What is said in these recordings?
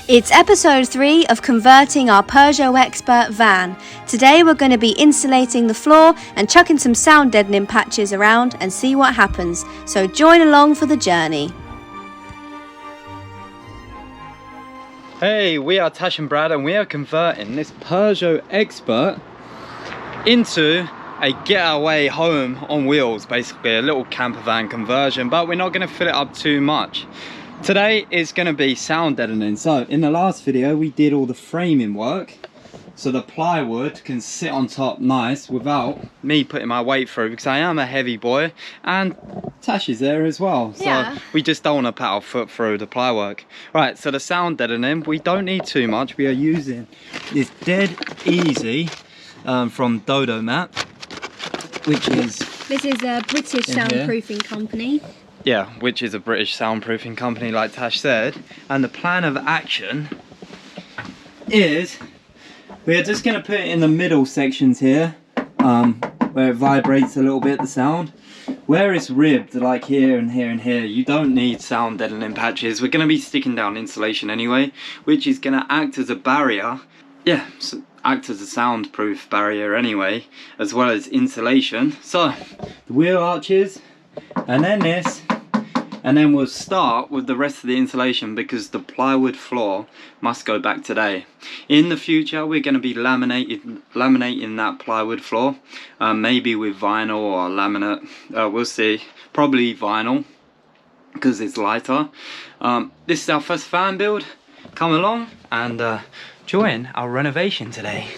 It's episode 3 of converting our Peugeot Expert van. Today we're going to be insulating the floor and chucking some sound deadening patches around and see what happens. So join along for the journey. Hey, we are Tash and Brad and we are converting this Peugeot Expert into a getaway home on wheels, basically a little camper van conversion, but we're not going to fill it up too much. Today is going to be sound deadening. So in the last video we did all the framing work so the plywood can sit on top nice without me putting my weight through, because I am a heavy boy and Tash is there as well, so we just don't want to put our foot through the plywood. Right, so the sound deadening, we don't need too much. We are using this Dead Easy from DodoMat, which is... This is a British soundproofing company. Yeah, which is a British soundproofing company like Tash said. And the plan of action is we are just going to put it in the middle sections here, where it vibrates a little bit, the sound. Where it's ribbed, like here and here and here, you don't need sound deadening patches. We're going to be sticking down insulation anyway, which is going to act as a barrier. Yeah, so act as a soundproof barrier anyway, as well as insulation. So the wheel arches, and then this, and then we'll start with the rest of the insulation because the plywood floor must go back today. In the future we're going to be laminating that plywood floor, maybe with vinyl or laminate, we'll see. Probably vinyl because it's lighter. This is our first fan build. Come along and join our renovation today.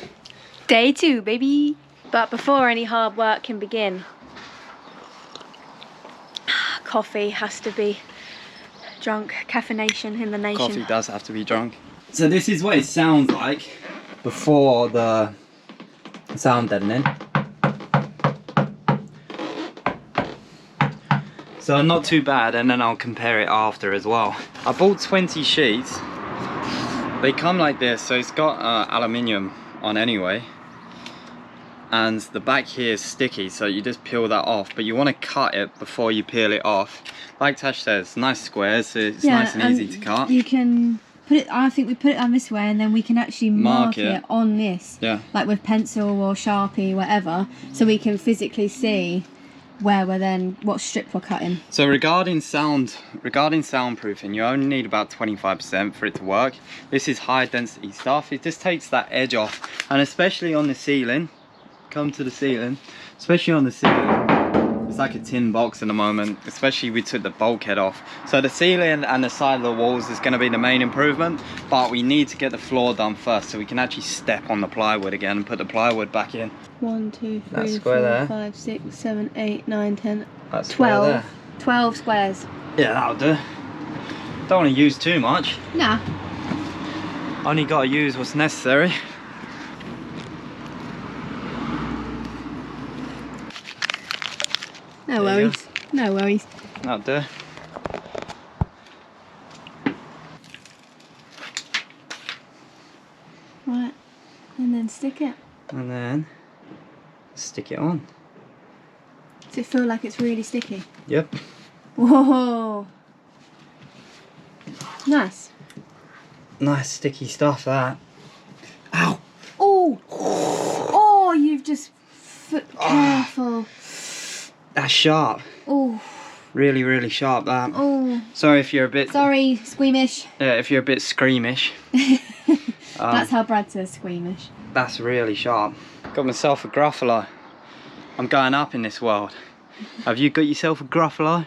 Day 2, baby. But before any hard work can begin, coffee has to be drunk. Caffeination in the nation. Coffee does have to be drunk. So this is what it sounds like before the sound deadening. So not too bad, and then I'll compare it after as well. I bought 20 sheets. They come like this, so it's got aluminium on anyway. And the back here is sticky, so you just peel that off, but you want to cut it before you peel it off. Like Tash says, nice squares, so it's nice and easy to cut. You can put it, I think we put it on this way, and then we can actually mark it on this, like with pencil or Sharpie, whatever, so we can physically see where we're then, what strip we're cutting. So regarding soundproofing, you only need about 25% for it to work. This is high density stuff. It just takes that edge off, and especially on the ceiling. Come to the ceiling, especially on the ceiling, it's like a tin box in the moment, especially we took the bulkhead off. So the ceiling and the side of the walls is going to be the main improvement, but we need to get the floor done first so we can actually step on the plywood again and put the plywood back in. 1, 2, 3, 4, 5, 6, 7, 8, 9, 10, 12. 12 squares. Yeah, that'll do. Don't want to use too much. Nah. Only got to use what's necessary. No worries. No worries. That'll do. Right, and then stick it. And then stick it on. Does it feel like it's really sticky? Yep. Whoa. Nice. Nice sticky stuff, that. Ow. Oh. Oh, you've just... Careful. That's sharp. Oh. Really, really sharp, that. Oh. Sorry if you're a bit... Sorry, squeamish. Yeah, if you're a bit screamish. That's how Brad says squeamish. That's really sharp. Got myself a Gruffalo. I'm going up in this world. Have you got yourself a Gruffalo?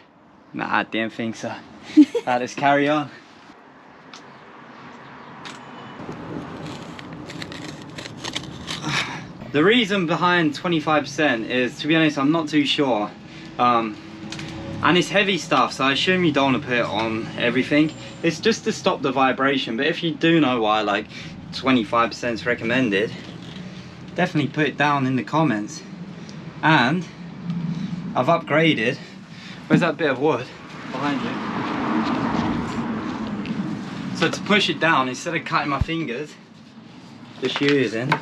Nah, I didn't think so. Let's carry on. The reason behind 25% is, to be honest, I'm not too sure. And it's heavy stuff, so I assume you don't want to put it on everything. It's just to stop the vibration, but if you do know why like 25% is recommended, definitely put it down in the comments. And I've upgraded. Where's that bit of wood behind you? So to push it down, instead of cutting my fingers, just using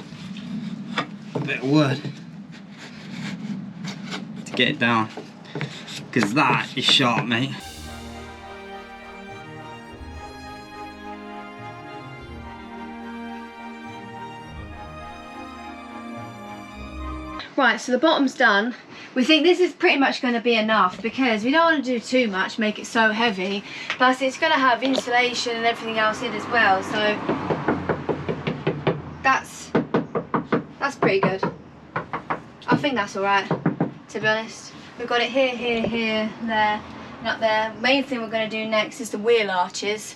a bit of wood to get it down, because that is sharp, mate. Right, so the bottom's done. We think this is pretty much going to be enough because we don't want to do too much, make it so heavy. Plus it's going to have insulation and everything else in as well, so that's pretty good. I think that's alright, to be honest. We've got it here, here, here, there, and up there. Main thing we're going to do next is the wheel arches,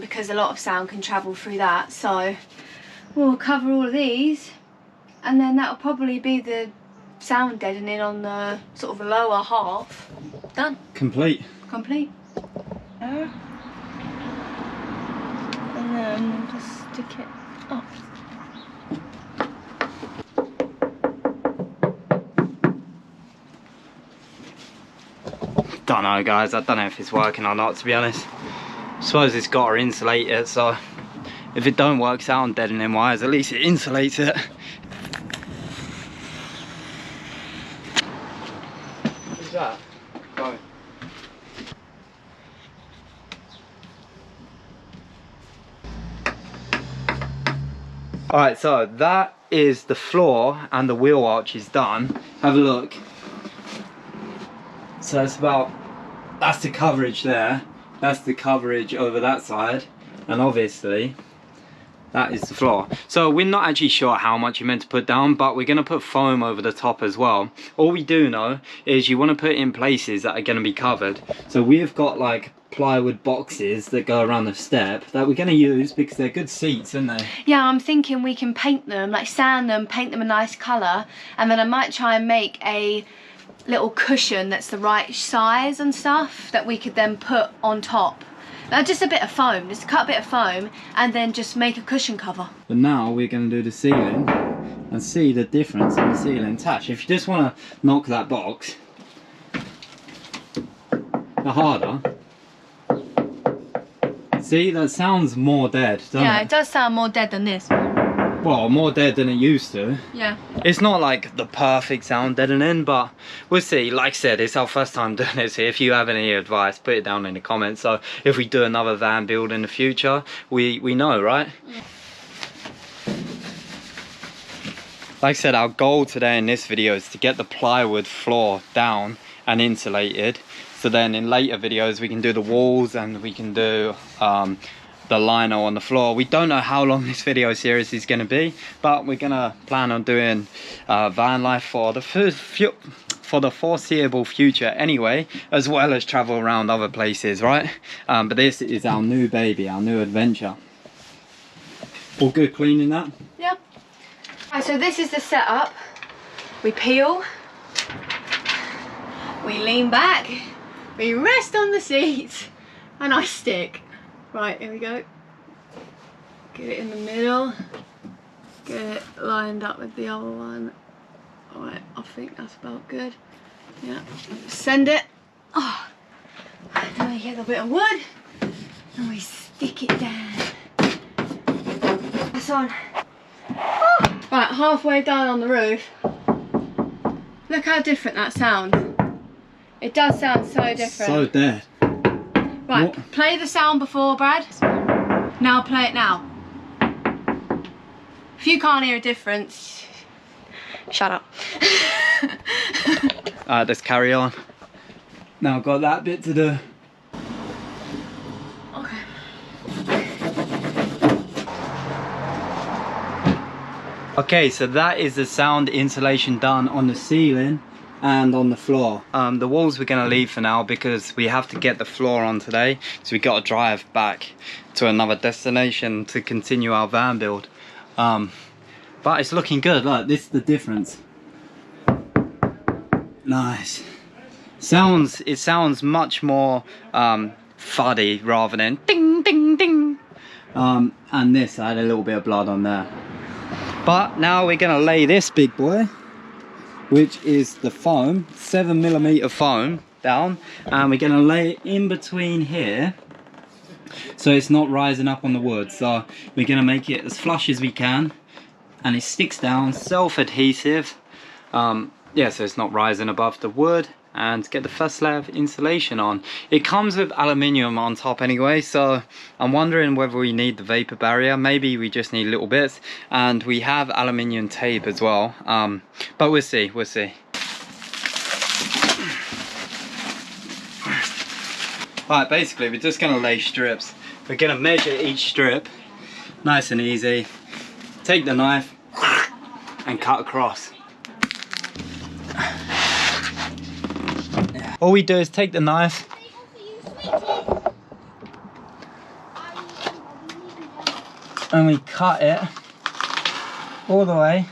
because a lot of sound can travel through that. So we'll cover all of these, and then that'll probably be the sound deadening on the sort of lower half. Done. Complete. Complete. And then we'll just stick it up. Don't know, guys. I don't know if it's working or not, to be honest. I suppose it's got to insulate it, so if it don't work sound deadening wise, at least it insulates it. What's that? Oh. Alright, so that is the floor and the wheel arch is done. Have a look. So it's about, that's the coverage there, that's the coverage over that side, and obviously that is the floor. So we're not actually sure how much you're meant to put down, but we're going to put foam over the top as well. All we do know is you want to put it in places that are going to be covered. So we've got like plywood boxes that go around the step that we're going to use because they're good seats, aren't they? Yeah, I'm thinking we can paint them, like sand them, paint them a nice colour, and then I might try and make a little cushion that's the right size and stuff that we could then put on top. Now just a bit of foam, just cut a bit of foam and then just make a cushion cover. But now we're going to do the ceiling and see the difference in the ceiling. Tash, if you just want to knock that box, the harder. See, that sounds more dead, doesn't it? Yeah, it does sound more dead than this. Well, more dead than it used to. Yeah. It's not like the perfect sound deadening, but we'll see. Like I said, it's our first time doing this here. If you have any advice, put it down in the comments. So if we do another van build in the future, we know, right? Yeah. Like I said, our goal today in this video is to get the plywood floor down and insulated. So then in later videos, we can do the walls and we can do the lino on the floor. We don't know how long this video series is going to be, but we're going to plan on doing van life for the foreseeable future anyway, as well as travel around other places, right? But this is our new baby, our new adventure. All good cleaning that? Yeah. Right, so this is the setup. We peel, we lean back, we rest on the seat, and I stick. Right, here we go. Get it in the middle. Get it lined up with the other one. Alright, I think that's about good. Yeah. Send it. Oh. Then we get a bit of wood and we stick it down. This on. Oh. Right, halfway down on the roof. Look how different that sounds. It does sound so different. So dead. Right, what? Play the sound before, Brad. Now play it now. If you can't hear a difference, shut up. Let's carry on. Now I've got that bit to do. Okay. Okay, so that is the sound insulation done on the ceiling and on the floor. The walls we're going to leave for now because we have to get the floor on today, so we got to drive back to another destination to continue our van build. But it's looking good. Look, this is the difference. Nice. It sounds much more fuddy rather than ding ding ding. And this, I had a little bit of blood on there. But now we're going to lay this big boy, which is the foam, 7mm foam down, and we're going to lay it in between here so it's not rising up on the wood. So we're going to make it as flush as we can, and it sticks down, self-adhesive, yeah, so it's not rising above the wood, and get the first layer of insulation on. It comes with aluminium on top anyway, so I'm wondering whether we need the vapor barrier. Maybe we just need little bits, and we have aluminium tape as well, but we'll see. Alright, basically we're just going to lay strips. We're going to measure each strip, nice and easy. Take the knife and cut across. All we do is take the knife and we cut it all the way.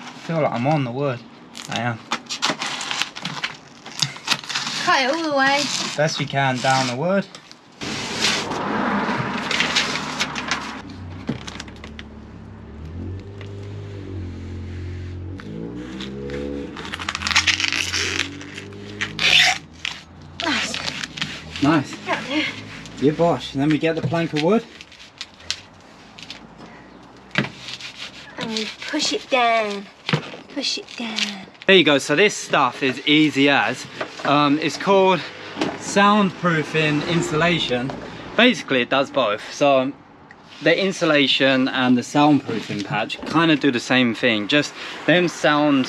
I feel like I'm on the wood. I am. Cut it all the way. Best you can down the wood. Nice. Yeah, bosh. And then we get the plank of wood. And we push it down. Push it down. There you go. So this stuff is easy as. It's called soundproofing insulation. Basically it does both. So the insulation and the soundproofing patch kind of do the same thing. Just them sound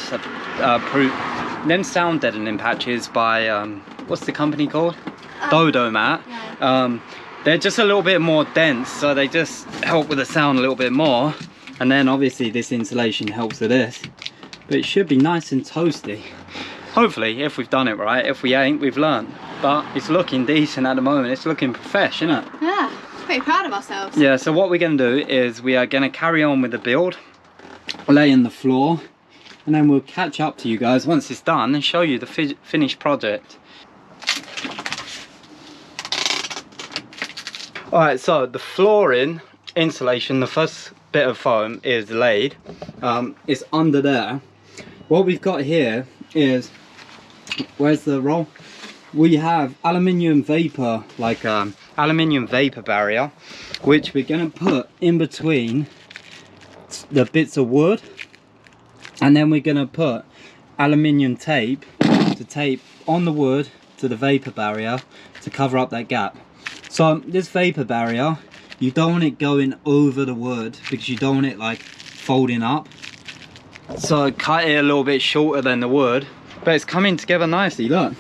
deadening patches by what's the company called? DodoMat. Yeah. They're just a little bit more dense, so they just help with the sound a little bit more. And then obviously this insulation helps with this. But it should be nice and toasty. Hopefully, if we've done it right. If we ain't, we've learned. But it's looking decent at the moment. It's looking professional, isn't it? Yeah, pretty proud of ourselves. Yeah, so what we're going to do is we are going to carry on with the build, lay in the floor, and then we'll catch up to you guys once it's done and show you the finished project. Alright, so the flooring insulation, the first bit of foam is laid. It's under there. What we've got here is, where's the roll? We have aluminium vapor, like aluminium vapor barrier, which we're going to put in between the bits of wood, and then we're going to put aluminium tape to tape on the wood to the vapor barrier to cover up that gap. So this vapor barrier, you don't want it going over the wood because you don't want it like folding up. So cut it a little bit shorter than the wood, but it's coming together nicely. Look,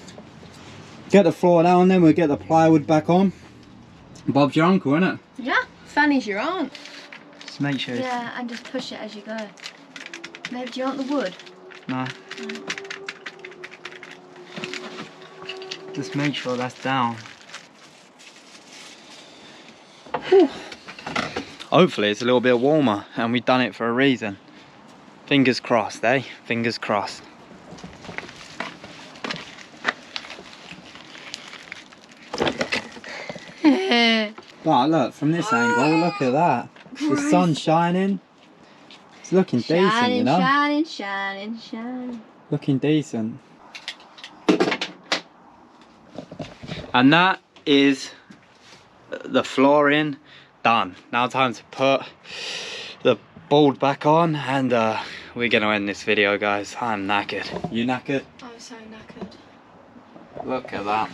get the floor down, then we'll get the plywood back on. Bob's your uncle, isn't it? Yeah, Fanny's your aunt. Just make sure. Yeah, and just push it as you go. Maybe do you want the wood? No. Just make sure that's down. Whew. Hopefully it's a little bit warmer and we've done it for a reason. Fingers crossed, eh? Fingers crossed. But look, from this angle, look at that. The sun's shining. It's looking decent, you know? Shining. Looking decent. And that is the flooring done. Now time to put the board back on, and we're gonna end this video, guys. I'm knackered. You knackered? I'm so knackered. Look at that.